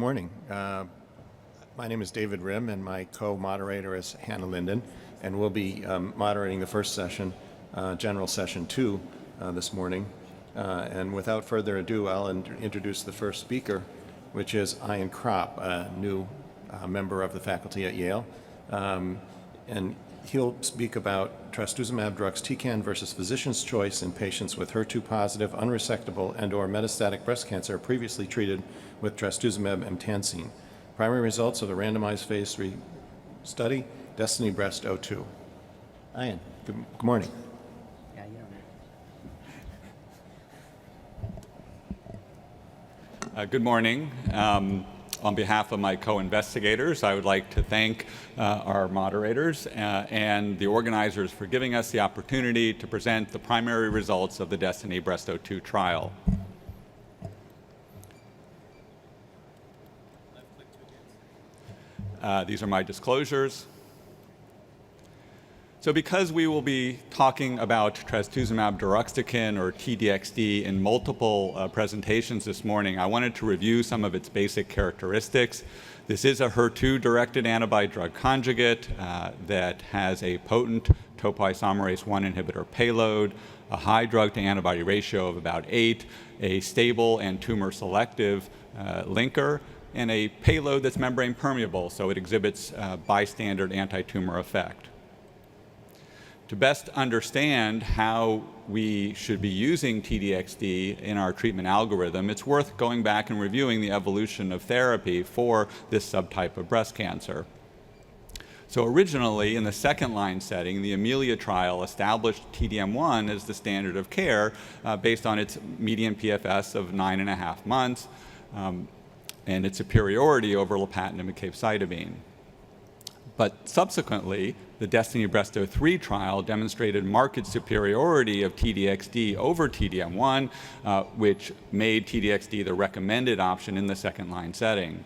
Morning. My name is David Rim, and my co-moderator is Hannah Linden, and we'll be moderating the first session, General Session 2, this morning. And without further ado, I'll introduce the first speaker, which is Ian Krop, a new member of the faculty at Yale. And he'll speak about trastuzumab deruxtecan versus physician's choice in patients with HER2-positive, unresectable, and/or metastatic breast cancer previously treated with trastuzumab emtansine. Primary results of the randomized phase 3 study, DESTINY-Breast02. Ian, good morning. Yeah, you don't Good morning. On behalf of my co-investigators, I would like to thank our moderators and the organizers for giving us the opportunity to present the primary results of the DESTINY-Breast02 trial. These are my disclosures. So because we will be talking about trastuzumab deruxtecan, or TDXD, in multiple presentations this morning, I wanted to review some of its basic characteristics. This is a HER2-directed antibody-drug conjugate that has a potent topoisomerase I inhibitor payload, a high drug-to-antibody ratio of about 8, a stable and tumor-selective linker, and a payload that's membrane permeable, so it exhibits bystander anti-tumor effect. To best understand how we should be using TDXD in our treatment algorithm, it's worth going back and reviewing the evolution of therapy for this subtype of breast cancer. So originally, in the second-line setting, the Amelia trial established TDM1 as the standard of care based on its median PFS of 9.5 months and its superiority over lapatinib and capecitabine. But subsequently, the DESTINY-Breast03 trial demonstrated marked superiority of TDXD over TDM1, which made TDXD the recommended option in the second-line setting.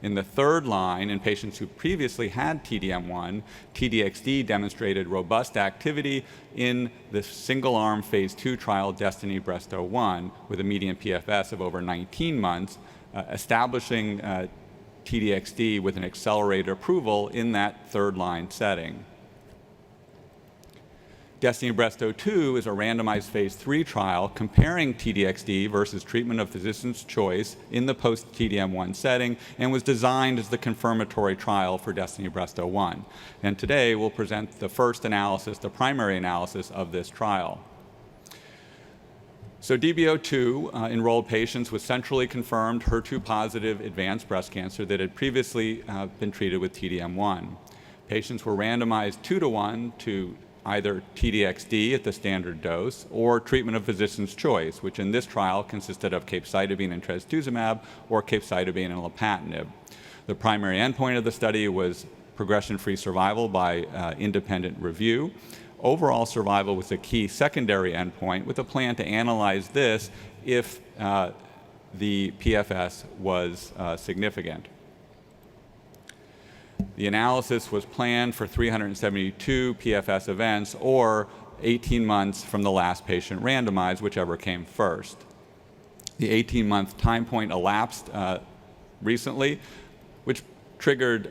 In the third line, in patients who previously had TDM1, TDXD demonstrated robust activity in the single-arm phase 2 trial DESTINY-Breast01 with a median PFS of over 19 months, establishing TDXD with an accelerated approval in that third-line setting. DESTINY-Breast02 is a randomized phase 3 trial comparing TDXD versus treatment of physician's choice in the post-TDM1 setting and was designed as the confirmatory trial for DESTINY-Breast01. And today we'll present the first analysis, the primary analysis of this trial. So DB02 enrolled patients with centrally confirmed HER2-positive advanced breast cancer that had previously been treated with TDM1. Patients were randomized 2-to-1 to either TDXD at the standard dose or treatment of physician's choice, which in this trial consisted of capecitabine and trastuzumab or capecitabine and lapatinib. The primary endpoint of the study was progression-free survival by independent review. Overall survival was a key secondary endpoint with a plan to analyze this if the PFS was significant. The analysis was planned for 372 PFS events, or 18 months from the last patient randomized, whichever came first. The 18-month time point elapsed recently, which triggered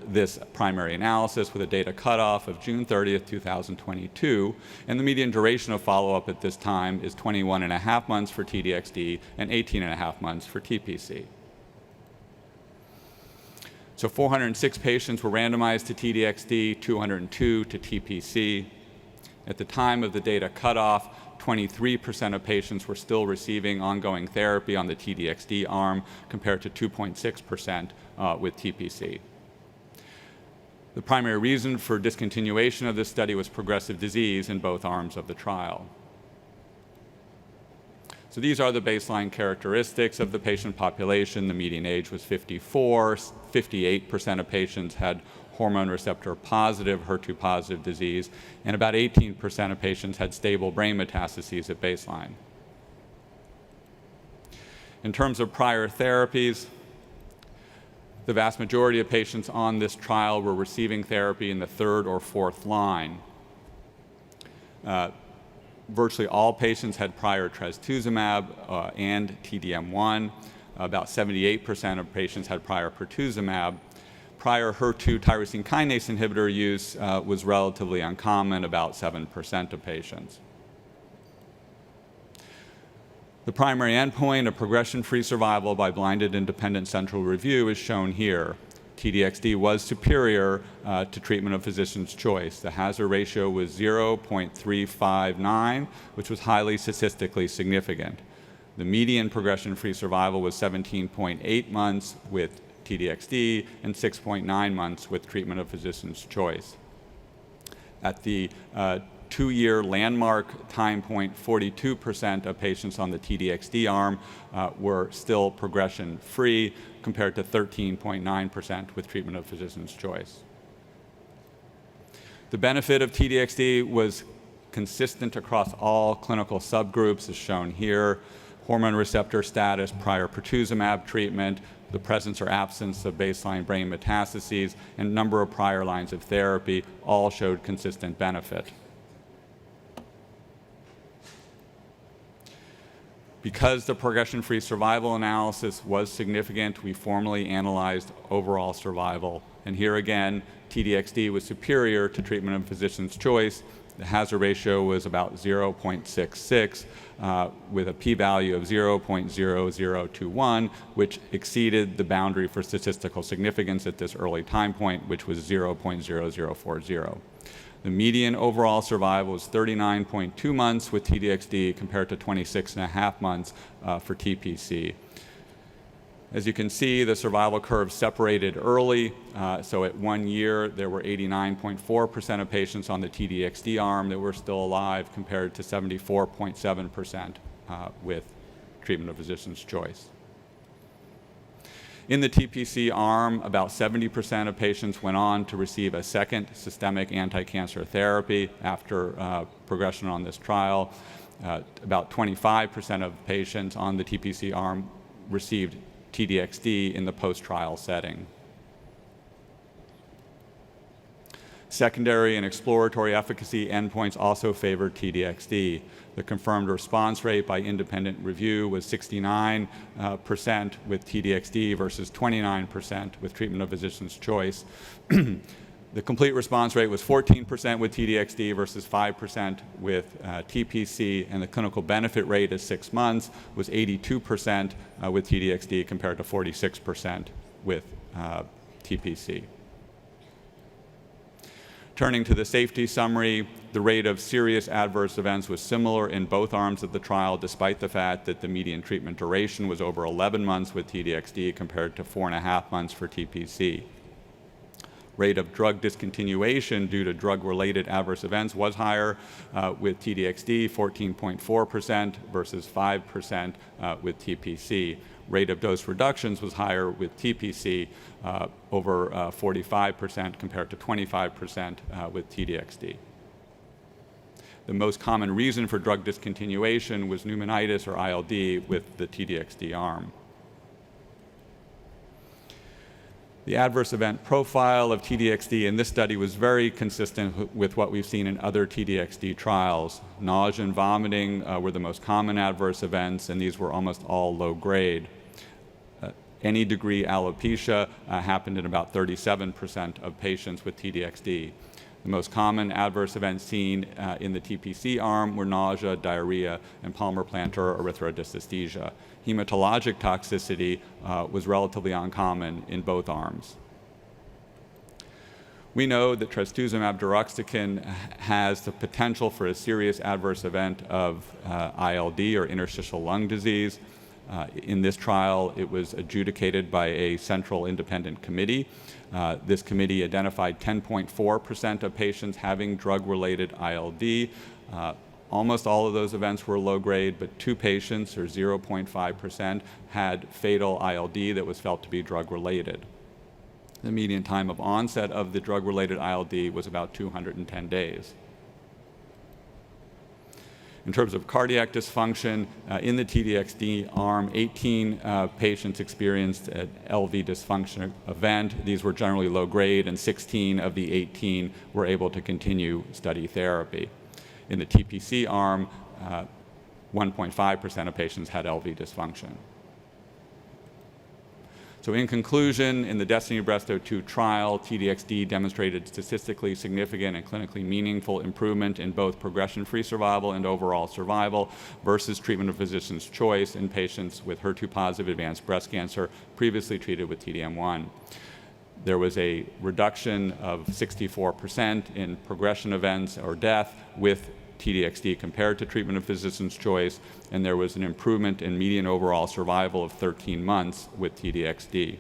this primary analysis with a data cutoff of June 30th, 2022, and the median duration of follow-up at this time is 21.5 months for TDXD and 18.5 months for TPC. So 406 patients were randomized to TDXD, 202 to TPC. At the time of the data cutoff, 23% of patients were still receiving ongoing therapy on the TDXD arm compared to 2.6% with TPC. The primary reason for discontinuation of this study was progressive disease in both arms of the trial. So these are the baseline characteristics of the patient population. The median age was 54. 58% of patients had hormone receptor positive, HER2 positive disease, and about 18% of patients had stable brain metastases at baseline. In terms of prior therapies, the vast majority of patients on this trial were receiving therapy in the third or fourth line. Virtually all patients had prior trastuzumab and TDM1. About 78% of patients had prior pertuzumab. Prior HER2 tyrosine kinase inhibitor use was relatively uncommon, about 7% of patients. The primary endpoint of progression-free survival by blinded independent central review is shown here. T-DXd was superior to treatment of physician's choice. The hazard ratio was 0.359, which was highly statistically significant. The median progression-free survival was 17.8 months with T-DXd and 6.9 months with treatment of physician's choice. At the 2-year landmark time point, 42% of patients on the T-DXd arm were still progression-free, compared to 13.9% with treatment of physician's choice. The benefit of T-DXd was consistent across all clinical subgroups, as shown here. Hormone receptor status, prior pertuzumab treatment, the presence or absence of baseline brain metastases, and number of prior lines of therapy all showed consistent benefit. Because the progression-free survival analysis was significant, we formally analyzed overall survival. And here again, T-DXd was superior to treatment of physician's choice. The hazard ratio was about 0.66 with a p-value of 0.0021, which exceeded the boundary for statistical significance at this early time point, which was 0.0040. The median overall survival was 39.2 months with T-DXd compared to 26.5 months for TPC. As you can see, the survival curve separated early. So at 1 year, there were 89.4% of patients on the T-DXd arm that were still alive, compared to 74.7% with treatment of physician's choice. In the TPC arm, about 70% of patients went on to receive a second systemic anti-cancer therapy after progression on this trial. About 25% of patients on the TPC arm received T-DXd in the post-trial setting. Secondary and exploratory efficacy endpoints also favored T-DXd. The confirmed response rate by independent review was 69% with T-DXd versus 29% with treatment of physician's choice. The complete response rate was 14% with T-DXd versus 5% with TPC, and the clinical benefit rate at 6 months was 82% with T-DXd compared to 46% with TPC. Turning to the safety summary, the rate of serious adverse events was similar in both arms of the trial, despite the fact that the median treatment duration was over 11 months with T-DXd compared to 4.5 months for TPC. Rate of drug discontinuation due to drug-related adverse events was higher with T-DXd, 14.4% versus 5% with TPC. Rate of dose reductions was higher with TPC, over 45% compared to 25% with T-DXd. The most common reason for drug discontinuation was pneumonitis or ILD with the T-DXd arm. The adverse event profile of T-DXd in this study was very consistent with what we've seen in other T-DXd trials. Nausea and vomiting were the most common adverse events, and these were almost all low grade. Any degree alopecia happened in about 37% of patients with T-DXd. The most common adverse events seen in the TPC arm were nausea, diarrhea, and palmar-plantar erythrodysesthesia. Hematologic toxicity was relatively uncommon in both arms. We know that trastuzumab deruxtecan has the potential for a serious adverse event of ILD or interstitial lung disease. In this trial, it was adjudicated by a central independent committee. This committee identified 10.4% of patients having drug-related ILD. Almost all of those events were low grade, but 2 patients, or 0.5%, had fatal ILD that was felt to be drug-related. The median time of onset of the drug-related ILD was about 210 days. In terms of cardiac dysfunction, in the T-DXd arm, 18 patients experienced an LV dysfunction event. These were generally low grade, and 16 of the 18 were able to continue study therapy. In the TPC arm, 1.5% of patients had LV dysfunction. So in conclusion, in the DESTINY-Breast02 trial, TDXD demonstrated statistically significant and clinically meaningful improvement in both progression-free survival and overall survival versus treatment of physician's choice in patients with HER2-positive advanced breast cancer previously treated with TDM1. There was a reduction of 64% in progression events or death with TDXD compared to treatment of physician's choice, and there was an improvement in median overall survival of 13 months with TDXD.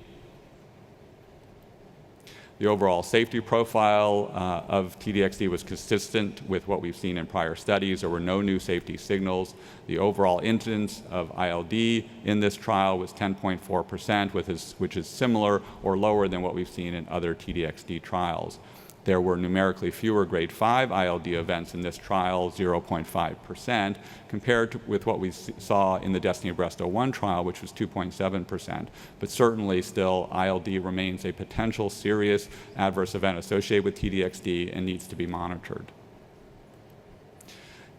The overall safety profile of TDXD was consistent with what we've seen in prior studies. There were no new safety signals. The overall incidence of ILD in this trial was 10.4%, which is similar or lower than what we've seen in other TDXD trials. There were numerically fewer grade 5 ILD events in this trial, 0.5%, compared with what we saw in the DESTINY-Breast01 trial, which was 2.7%. But certainly still, ILD remains a potential serious adverse event associated with TDXD and needs to be monitored.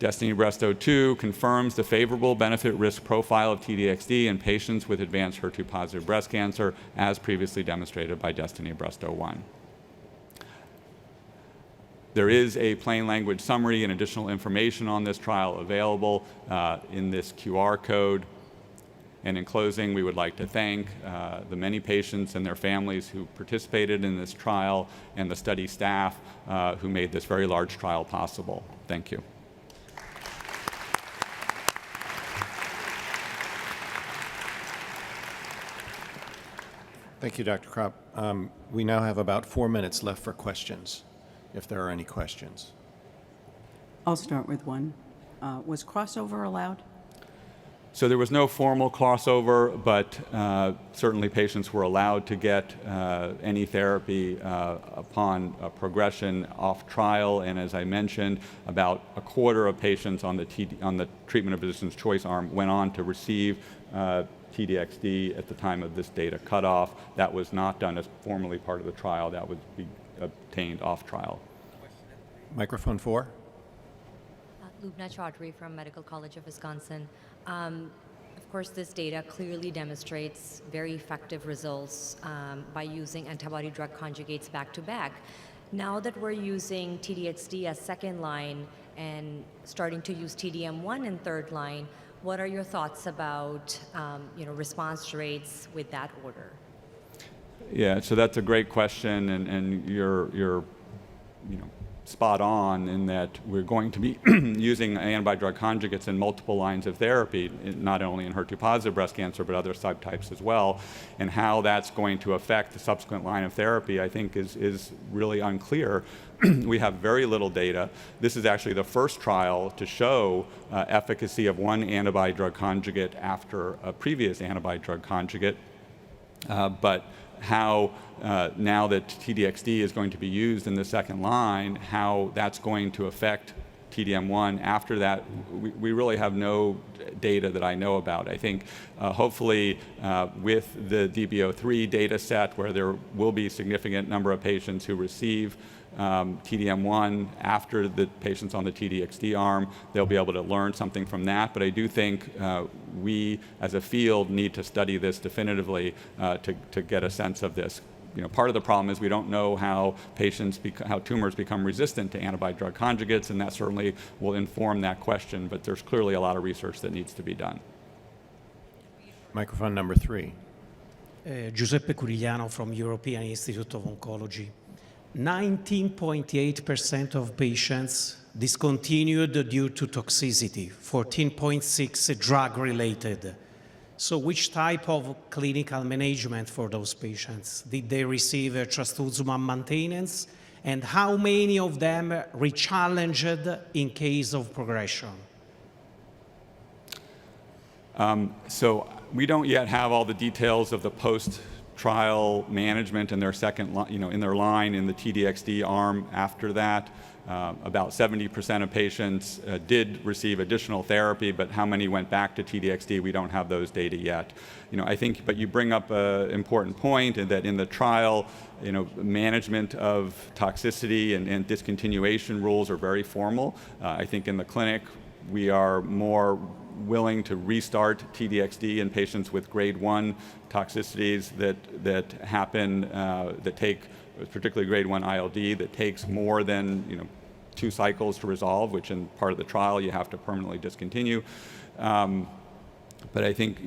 DESTINY-Breast02 confirms the favorable benefit-risk profile of TDXD in patients with advanced HER2-positive breast cancer, as previously demonstrated by DESTINY-Breast01. There is a plain language summary and additional information on this trial available in this QR code. And in closing, we would like to thank the many patients and their families who participated in this trial and the study staff who made this very large trial possible. Thank you. Thank you, Dr. Krop. We now have about 4 minutes left for questions, if there are any questions. I'll start with one. Was crossover allowed? So there was no formal crossover, but certainly patients were allowed to get any therapy upon progression off trial. And as I mentioned, about a quarter of patients on the treatment of physician's choice arm went on to receive TDXD at the time of this data cutoff. That was not done as formally part of the trial. That would be obtained off trial. Microphone 4. Lubna Chaudhry from Medical College of Wisconsin. Of course, this data clearly demonstrates very effective results by using antibody-drug conjugates back-to-back. Now that we're using TDXD as second line and starting to use TDM1 in third line, what are your thoughts about response rates with that order? Yeah, so that's a great question, and you're spot on in that we're going to be using antibody-drug conjugates in multiple lines of therapy, not only in HER2-positive breast cancer, but other subtypes as well. And how that's going to affect the subsequent line of therapy, I think, is really unclear. We have very little data. This is actually the first trial to show efficacy of one antibody-drug conjugate after a previous antibody-drug conjugate. But how now that TDXD is going to be used in the second line, how that's going to affect TDM1 after that, we really have no data that I know about. I think hopefully with the DB03 data set, where there will be a significant number of patients who receive TDM1 after the patients on the TDXD arm, they'll be able to learn something from that. But I do think we as a field need to study this definitively to get a sense of this. Part of the problem is we don't know how how tumors become resistant to antibody-drug conjugates, and that certainly will inform that question, but there's clearly a lot of research that needs to be done. Microphone number 3. Giuseppe Curigliano from European Institute of Oncology. 19.8% of patients discontinued due to toxicity, 14.6% drug-related. So which type of clinical management for those patients? Did they receive trastuzumab maintenance? And how many of them re-challenged in case of progression? So we don't yet have all the details of the post-trial management in their in their line in the TDXD arm after that. About 70% of patients did receive additional therapy, but how many went back to TDXD, we don't have those data yet. I think, but you bring up an important point in that in the trial, management of toxicity and discontinuation rules are very formal. I think in the clinic, we are more willing to restart TDXD in patients with grade 1 toxicities that happen, that take, particularly grade 1 ILD, that takes more than 2 cycles to resolve, which in part of the trial you have to permanently discontinue. But I think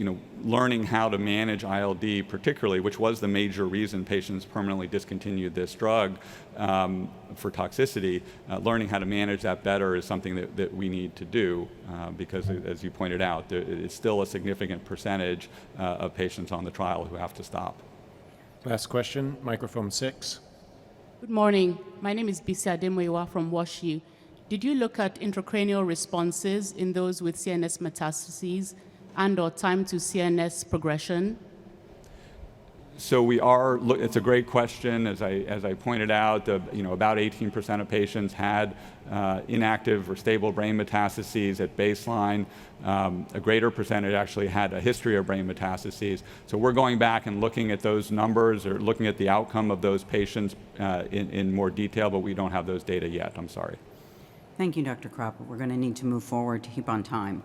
learning how to manage ILD particularly, which was the major reason patients permanently discontinued this drug for toxicity, learning how to manage that better is something that we need to do because, as you pointed out, it's still a significant percentage of patients on the trial who have to stop. Last question, microphone 6. Good morning. My name is Bisi Ademoyiwa from WashU. Did you look at intracranial responses in those with CNS metastases and/or time to CNS progression? So we are. It's a great question. As I pointed out, about 18% of patients had inactive or stable brain metastases at baseline. A greater percentage actually had a history of brain metastases. So we're going back and looking at those numbers or looking at the outcome of those patients in more detail, but we don't have those data yet. I'm sorry. Thank you, Dr. Krop. We're going to need to move forward to keep on time.